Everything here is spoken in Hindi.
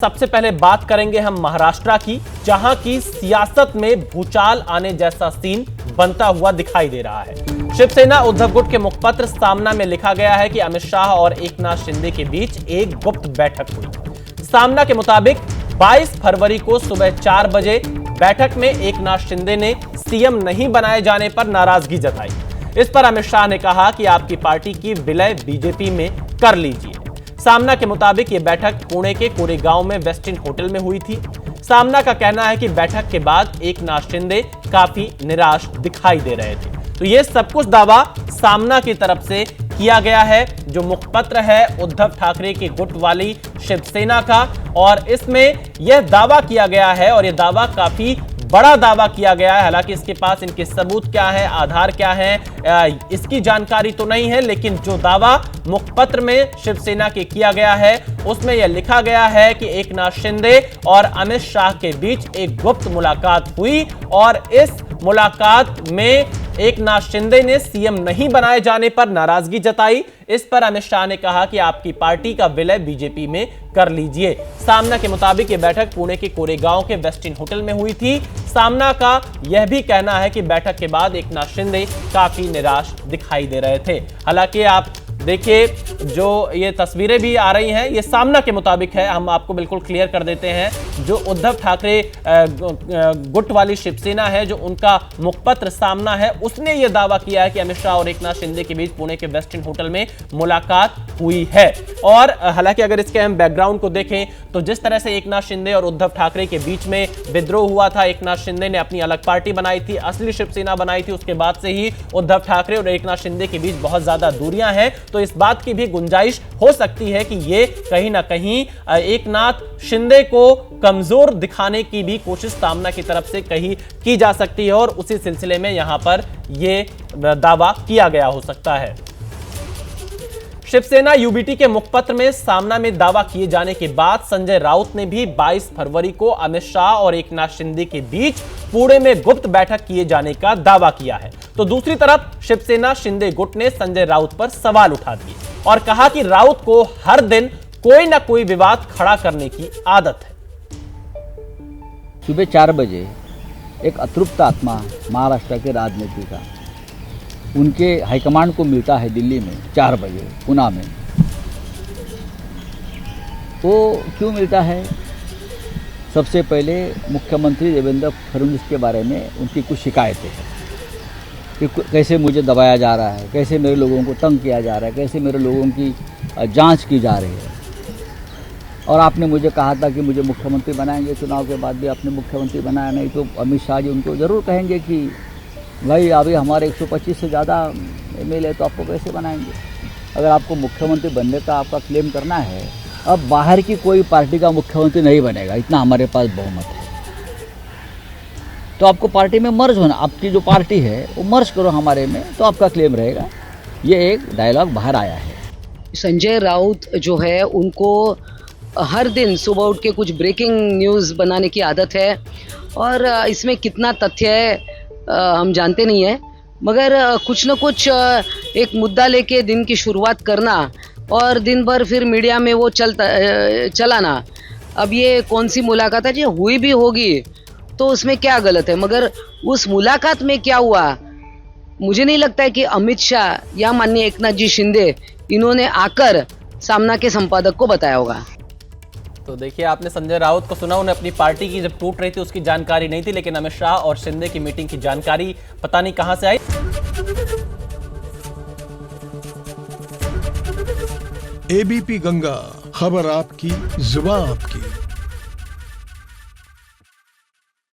सबसे पहले बात करेंगे हम महाराष्ट्र की, जहां की सियासत में भूचाल आने जैसा सीन बनता हुआ दिखाई दे रहा है। शिवसेना उद्धव गुट के मुखपत्र सामना में लिखा गया है कि अमित शाह और एकनाथ शिंदे के बीच एक गुप्त बैठक हुई। सामना के मुताबिक 22 फरवरी को सुबह 4 बजे बैठक में एकनाथ शिंदे ने सीएम नहीं बनाए जाने पर नाराजगी जताई। इस पर अमित शाह ने कहा कि आपकी पार्टी की विलय बीजेपी में कर लीजिए। सामना के मुताबिक यह बैठक पुणे के कोरेगांव में वेस्टिन होटल में हुई थी। सामना का कहना है कि बैठक के बाद एकनाथ शिंदे काफी निराश दिखाई दे रहे थे। तो यह सब कुछ दावा सामना की तरफ से किया गया है, जो मुखपत्र है उद्धव ठाकरे की गुट वाली शिवसेना का, और इसमें यह दावा किया गया है और यह दावा काफी बड़ा दावा किया गया है। हालांकि इसके पास इनके सबूत क्या है, आधार क्या है, इसकी जानकारी तो नहीं है, लेकिन जो दावा मुखपत्र में शिवसेना के किया गया है उसमें यह लिखा गया है कि एकनाथ शिंदे और अमित शाह के बीच एक गुप्त मुलाकात हुई और इस मुलाकात में एकनाथ शिंदे ने सीएम नहीं बनाए जाने पर नाराजगी जताई। इस पर अमित शाह ने कहा कि आपकी पार्टी का विलय बीजेपी में कर लीजिए। सामना के मुताबिक यह बैठक पुणे के कोरेगांव के वेस्टिन होटल में हुई थी। सामना का यह भी कहना है कि बैठक के बाद एकनाथ शिंदे काफी निराश दिखाई दे रहे थे। हालांकि आप देखिए, जो ये तस्वीरें भी आ रही हैं ये सामना के मुताबिक है। हम आपको बिल्कुल क्लियर कर देते हैं, जो उद्धव ठाकरे गुट वाली शिवसेना है, जो उनका मुखपत्र सामना है, उसने ये दावा किया है कि अमित शाह और एकनाथ शिंदे के बीच पुणे के वेस्टिन होटल में मुलाकात हुई है। और हालांकि अगर इसके हम बैकग्राउंड को देखें तो जिस तरह से एकनाथ शिंदे और उद्धव ठाकरे के बीच में विद्रोह हुआ था, एकनाथ शिंदे ने अपनी अलग पार्टी बनाई थी, असली शिवसेना बनाई थी, उसके बाद से ही उद्धव ठाकरे और एकनाथ शिंदे के बीच बहुत ज्यादा दूरियां हैं। तो इस बात की भी गुंजाइश हो सकती है कि ये कहीं ना कहीं एकनाथ शिंदे को कमजोर दिखाने की भी कोशिश सामना की तरफ से की जा सकती है और उसी सिलसिले में यहां पर यह दावा किया गया हो सकता है। शिवसेना यूबीटी के मुखपत्र में सामना में दावा किए जाने के बाद संजय राउत ने भी 22 फरवरी को अमित शाह और एकनाथ शिंदे के बीच पुणे में गुप्त बैठक किए जाने का दावा किया है। तो दूसरी तरफ शिवसेना शिंदे गुट ने संजय राउत पर सवाल उठा दिए और कहा कि राउत को हर दिन कोई ना कोई विवाद खड़ा करने की आदत है। सुबह 4 बजे एक अतृप्त आत्मा महाराष्ट्र के राजनीति का उनके हाईकमांड को मिलता है दिल्ली में 4 बजे पुणे में। वो क्यों मिलता है? सबसे पहले मुख्यमंत्री देवेंद्र फडणवीस के बारे में उनकी कुछ शिकायतें हैं कि कैसे मुझे दबाया जा रहा है, कैसे मेरे लोगों को तंग किया जा रहा है, कैसे मेरे लोगों की जांच की जा रही है। और आपने मुझे कहा था कि मुझे मुख्यमंत्री बनाएंगे, चुनाव के बाद भी आपने मुख्यमंत्री बनाया नहीं, तो अमित शाह जी उनको ज़रूर कहेंगे कि भाई अभी हमारे 125 से ज़्यादा एमएलए तो आपको कैसे बनाएंगे। अगर आपको मुख्यमंत्री बनने का आपका क्लेम करना है, अब बाहर की कोई पार्टी का मुख्यमंत्री नहीं बनेगा, इतना हमारे पास बहुमत है। तो आपको पार्टी में मर्ज होना, आपकी जो पार्टी है वो मर्ज करो हमारे में, तो आपका क्लेम रहेगा। ये एक डायलॉग बाहर आया है। संजय राउत जो है उनको हर दिन सुबह उठ के कुछ ब्रेकिंग न्यूज़ बनाने की आदत है और इसमें कितना तथ्य है हम जानते नहीं हैं, मगर कुछ न कुछ एक मुद्दा लेके दिन की शुरुआत करना और दिन भर फिर मीडिया में वो चलाना। अब ये कौन सी मुलाकात है, जो हुई भी होगी तो उसमें क्या गलत है, मगर उस मुलाकात में क्या हुआ, मुझे नहीं लगता है कि अमित शाह या माननीय एकनाथ जी शिंदे इन्होंने आकर सामना के संपादक को बताया होगा। तो देखिए, आपने संजय राउत को सुना, उन्हें अपनी पार्टी की जब टूट रही थी उसकी जानकारी नहीं थी, लेकिन अमित शाह और शिंदे की मीटिंग की जानकारी पता नहीं कहां से आई। एबीपी गंगा, खबर आपकी, जुबान आपकी।